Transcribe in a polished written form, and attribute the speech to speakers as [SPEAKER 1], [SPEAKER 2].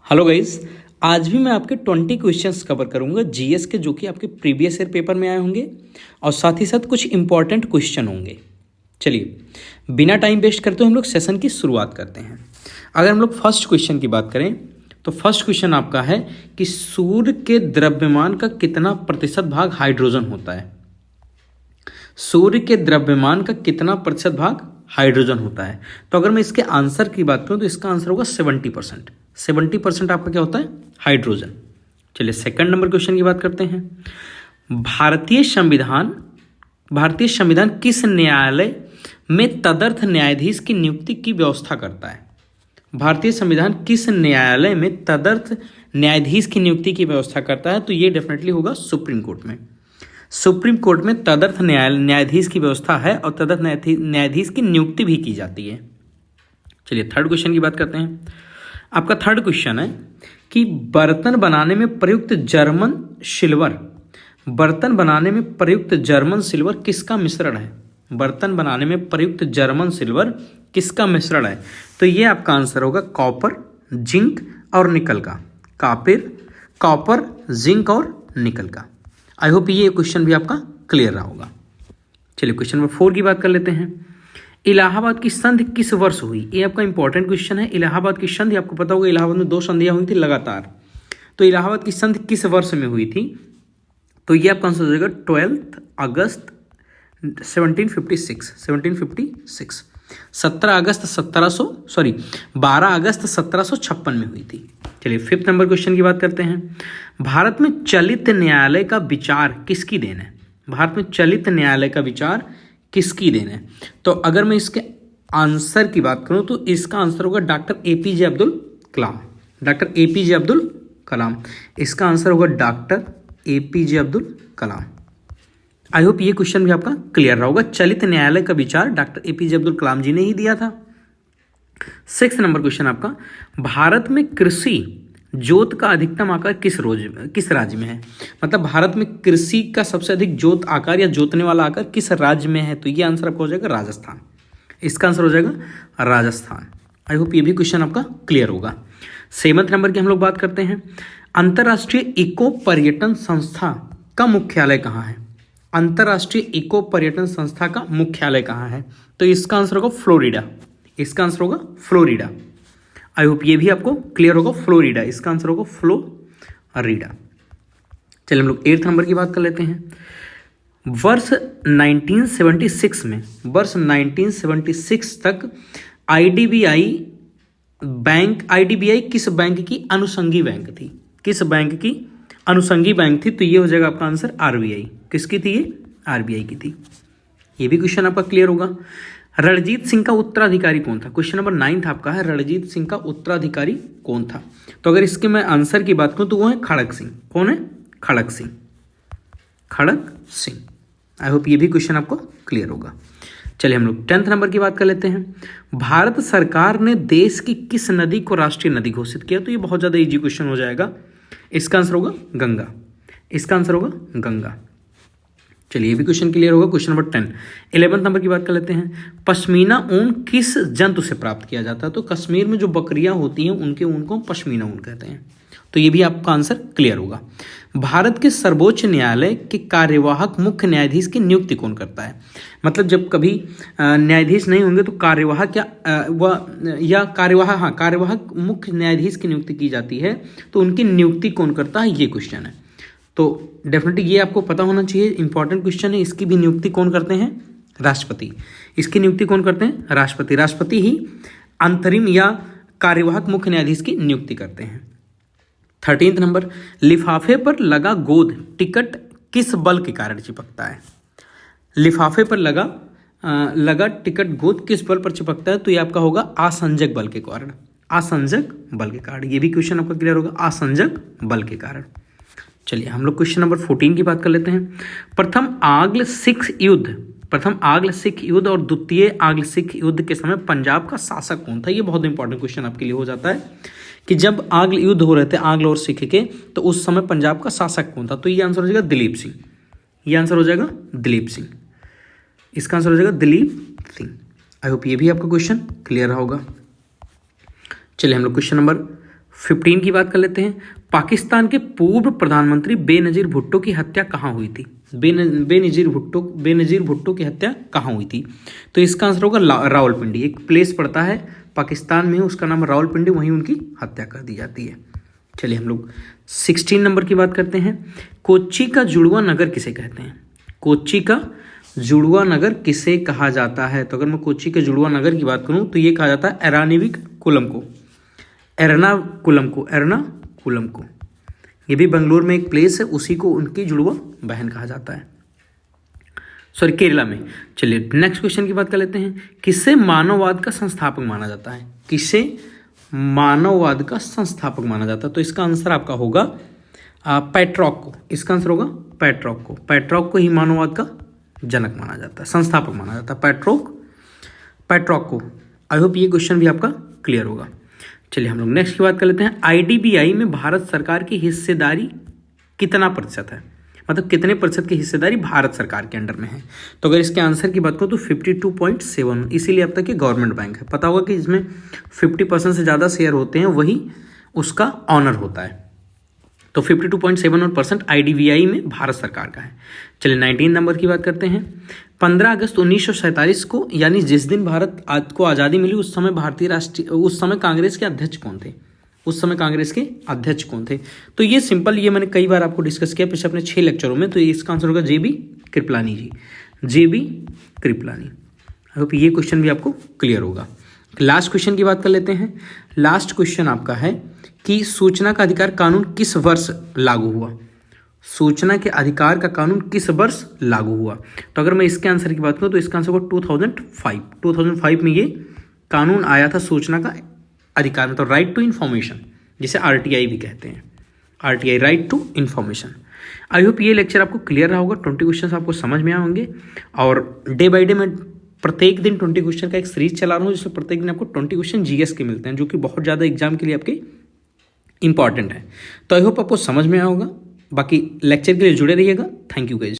[SPEAKER 1] Hello guys, आज भी मैं आपके 20 क्वेश्चंस कवर करूंगा जीएस के, जो कि आपके प्रीवियस ईयर पेपर में आए होंगे और साथ ही साथ कुछ इंपॉर्टेंट क्वेश्चन होंगे। चलिए बिना टाइम वेस्ट करते हुए हम लोग सेशन की शुरुआत करते हैं। अगर हम लोग फर्स्ट क्वेश्चन की बात करें तो फर्स्ट क्वेश्चन आपका है कि सूर्य के द्रव्यमान का कितना प्रतिशत भाग हाइड्रोजन होता है। सूर्य के द्रव्यमान का कितना प्रतिशत भाग हाइड्रोजन होता है। तो अगर मैं इसके आंसर की बात करूं तो इसका आंसर होगा 70%। 70% आपका क्या होता है? हाइड्रोजन। चलिए सेकंड नंबर क्वेश्चन की बात करते हैं। भारतीय संविधान किस न्यायालय में तदर्थ न्यायाधीश की नियुक्ति की व्यवस्था करता है। भारतीय संविधान किस न्यायालय में तदर्थ न्यायाधीश की नियुक्ति की व्यवस्था करता है। तो ये डेफिनेटली होगा सुप्रीम कोर्ट में। सुप्रीम कोर्ट में तदर्थ न्यायाधीश की व्यवस्था है और तदर्थ न्यायाधीश की नियुक्ति भी की जाती है। चलिए थर्ड क्वेश्चन की बात करते हैं। आपका थर्ड क्वेश्चन है कि बर्तन बनाने में प्रयुक्त जर्मन सिल्वर किसका मिश्रण है। बर्तन बनाने में प्रयुक्त जर्मन सिल्वर किसका मिश्रण है। तो ये आपका आंसर होगा कॉपर, जिंक और निकल का। कॉपर, जिंक और निकल का। आई होप ये क्वेश्चन भी आपका क्लियर रहा होगा। चलिए क्वेश्चन नंबर 4 की बात कर लेते हैं। इलाहाबाद की संधि किस वर्ष हुई। ये आपका इंपॉर्टेंट क्वेश्चन है। इलाहाबाद की संधि आपको पता होगा, इलाहाबाद में 2 संधियां हुई थी लगातार। तो इलाहाबाद की संधि किस वर्ष में हुई थी। तो ये आपका आंसर हो जाएगा 12 अगस्त 1756। 12 अगस्त 1756 में हुई थी। चलिए फिफ्थ नंबर क्वेश्चन की बात करते हैं। भारत में चलित न्यायालय का विचार किसकी देन है। भारत में चलित न्यायालय का विचार किसकी देन है। तो अगर मैं इसके आंसर की बात करूं तो इसका आंसर होगा doctor APJ Abdul Kalam. Doctor APJ Abdul Kalam. इसका आंसर होगा डॉक्टर एपीजे अब्दुल कलाम। आई होप ये क्वेश्चन भी आपका क्लियर रहा होगा। चलित न्यायालय का विचार डॉक्टर एपीजे अब्दुल कलाम जी ने ही दिया था। 6 नंबर क्वेश्चन आपका, भारत में कृषि जोत का अधिकतम आकार किस राज्य में है। मतलब भारत में कृषि का सबसे अधिक जोत आकार या जोतने वाला आकार किस राज्य में है। तो ये आंसर आपका हो जाएगा राजस्थान। इसका आंसर हो जाएगा राजस्थान। आई होप ये भी क्वेश्चन आपका क्लियर होगा। 7 नंबर की हम लोग बात करते हैं। अंतर्राष्ट्रीय इको पर्यटन संस्था का मुख्यालय कहाँ है। अंतर्राष्ट्रीय इको पर्यटन संस्था का मुख्यालय कहाँ है। तो इसका आंसर होगा फ्लोरिडा। इसका आंसर होगा फ्लोरिडा। आई होप ये भी आपको क्लियर होगा, फ्लोरिडा। इसका आंसर होगा फ्लोरिडा। चलिए हम लोग 8 नंबर की बात कर लेते हैं। वर्ष 1976 तक आईडीबीआई किस बैंक की अनुषंगी बैंक थी। किस बैंक की अनुषंगी बैंक थी। तो ये हो जाएगा आपका आंसर आरबीआई। किसकी थी ये? आरबीआई की थी। ये भी क्वेश्चन आपका क्लियर होगा। रणजीत सिंह का उत्तराधिकारी कौन था। क्वेश्चन नंबर 9 आपका है, रणजीत सिंह का उत्तराधिकारी कौन था। तो अगर इसके मैं आंसर की बात करूं तो वो है खड़क सिंह। कौन है? खड़क सिंह। आई होप ये भी क्वेश्चन आपको क्लियर होगा। चलिए हम लोग 10th नंबर की बात कर लेते हैं। भारत सरकार ने देश की किस नदी को राष्ट्रीय नदी घोषित किया। तो ये बहुत ज्यादा इजी क्वेश्चन हो जाएगा। इसका आंसर होगा गंगा। इसका आंसर होगा गंगा। चलिए ये भी क्वेश्चन क्लियर होगा। Question number 10। 11th नंबर की बात कर लेते हैं। पश्मीना ऊन किस जंतु से प्राप्त किया जाता है। तो कश्मीर में जो बकरियां होती हैं उनके ऊन को पश्मीना ऊन कहते हैं। तो ये भी आपका आंसर क्लियर होगा। भारत के सर्वोच्च न्यायालय के कार्यवाहक मुख्य न्यायाधीश की नियुक्ति कौन करता है। मतलब जब कभी न्यायाधीश नहीं होंगे तो कार्यवाहक कार्यवाहक मुख्य न्यायाधीश की नियुक्ति की जाती है। तो उनकी नियुक्ति कौन करता है, ये क्वेश्चन है। तो डेफिनेटली ये आपको पता होना चाहिए, इंपॉर्टेंट क्वेश्चन है। इसकी भी नियुक्ति कौन करते हैं? राष्ट्रपति। इसकी नियुक्ति कौन करते हैं? राष्ट्रपति। राष्ट्रपति ही अंतरिम या कार्यवाहक मुख्य न्यायाधीश की नियुक्ति करते हैं। 13th नंबर, लिफाफे पर लगा गोंद टिकट किस बल के कारण चिपकता है। लिफाफे पर लगा टिकट गोंद किस बल पर चिपकता है। तो ये आपका होगा आसंजक बल के कारण। आसंजक बल के कारण। ये भी क्वेश्चन आपका क्लियर होगा, आसंजक बल के कारण। चलिए हम लोग क्वेश्चन नंबर 14 की बात कर लेते हैं। प्रथम आंग्ल सिख युद्ध और द्वितीय आंग्ल सिख युद्ध के समय पंजाब का शासक कौन था। ये बहुत इंपॉर्टेंट क्वेश्चन आपके लिए हो जाता है कि जब आंग्ल युद्ध हो रहे थे आंग्ल और सिख के, तो उस समय पंजाब का शासक कौन था। तो ये आंसर हो जाएगा दिलीप सिंह। ये आंसर हो जाएगा दिलीप सिंह। इसका आंसर हो जाएगा दिलीप सिंह। आई होप ये भी आपका क्वेश्चन क्लियर होगा। चलिए हम लोग क्वेश्चन नंबर 15 की बात कर लेते हैं। पाकिस्तान के पूर्व प्रधानमंत्री बेनजीर भुट्टो की हत्या कहाँ हुई थी? बेनजीर भुट्टो की हत्या कहाँ हुई थी? तो इसका आंसर होगा रावलपिंडी। एक प्लेस पड़ता है पाकिस्तान में, उसका नाम रावलपिंडी, वहीं उनकी हत्या कर दी जाती है। चलिए हम लोग 16 नंबर की बात करते हैं। कोच्चि का जुड़वा नगर किसे कहते हैं? कोच्चि का जुड़वा नगर किसे कहा जाता है? तो अगर मैं कोच्चि के जुड़वा नगर की बात करूं तो ये कहा जाता है एर्नाकुलम को। ये भी बेंगलोर में एक प्लेस है, उसी को उनकी जुड़वा बहन कहा जाता है, सॉरी केरला में। चलिए नेक्स्ट क्वेश्चन की बात कर लेते हैं। किसे मानववाद का संस्थापक माना जाता है? किसे मानववाद का संस्थापक माना जाता है? तो इसका आंसर आपका होगा पेट्रॉक को। इसका आंसर होगा पेट्रॉक को। पेट्रॉक को ही मानववाद का जनक माना जाता है, संस्थापक माना जाता है, पेट्रॉक को। आई होप ये क्वेश्चन भी आपका क्लियर होगा। चलिए हम लोग नेक्स्ट की बात कर लेते हैं। आईडीबीआई में भारत सरकार की हिस्सेदारी कितना प्रतिशत है? मतलब कितने प्रतिशत की हिस्सेदारी भारत सरकार के अंडर में है? तो अगर इसके आंसर की बात करूँ तो 52.7, इसीलिए अब तक ये गवर्नमेंट बैंक है। पता होगा कि इसमें 50% से ज़्यादा शेयर होते हैं, वही उसका ऑनर होता है। तो 52.7% आईडीबीआई में भारत सरकार का है। चलिए 19 नंबर की बात करते हैं। 15 अगस्त 1947 को, यानी जिस दिन भारत को आज़ादी मिली, उस समय कांग्रेस के अध्यक्ष कौन थे? तो ये सिंपल, ये मैंने कई बार आपको डिस्कस किया पिछले अपने 6 लेक्चरों में। तो इसका आंसर होगा जेबी कृपलानी जी, जेबी कृपलानी। आई होप ये क्वेश्चन भी आपको क्लियर होगा। लास्ट क्वेश्चन की बात कर लेते हैं। लास्ट क्वेश्चन आपका है कि सूचना का अधिकार कानून किस वर्ष लागू हुआ? सूचना के अधिकार का कानून किस वर्ष लागू हुआ? तो अगर मैं इसके आंसर की बात करूं तो इसका आंसर होगा 2005 में ये कानून आया था, सूचना का अधिकार, मतलब राइट टू इन्फॉर्मेशन, जिसे आरटीआई भी कहते हैं, RTI, right to information. I hope ये लेक्चर आपको क्लियर रहा होगा, 20 क्वेश्चन आपको समझ में आए होंगे। और डे बाय डे मैं प्रत्येक दिन 20 क्वेश्चन का एक सीरीज चला रहा हूँ, जिसमें प्रत्येक दिन आपको 20 क्वेश्चन जीएस के मिलते हैं, जो कि बहुत ज़्यादा एग्जाम के लिए आपके इंपॉर्टेंट है। तो आई होप आपको समझ में आया होगा। बाकी लेक्चर के लिए जुड़े रहिएगा। Thank you guys.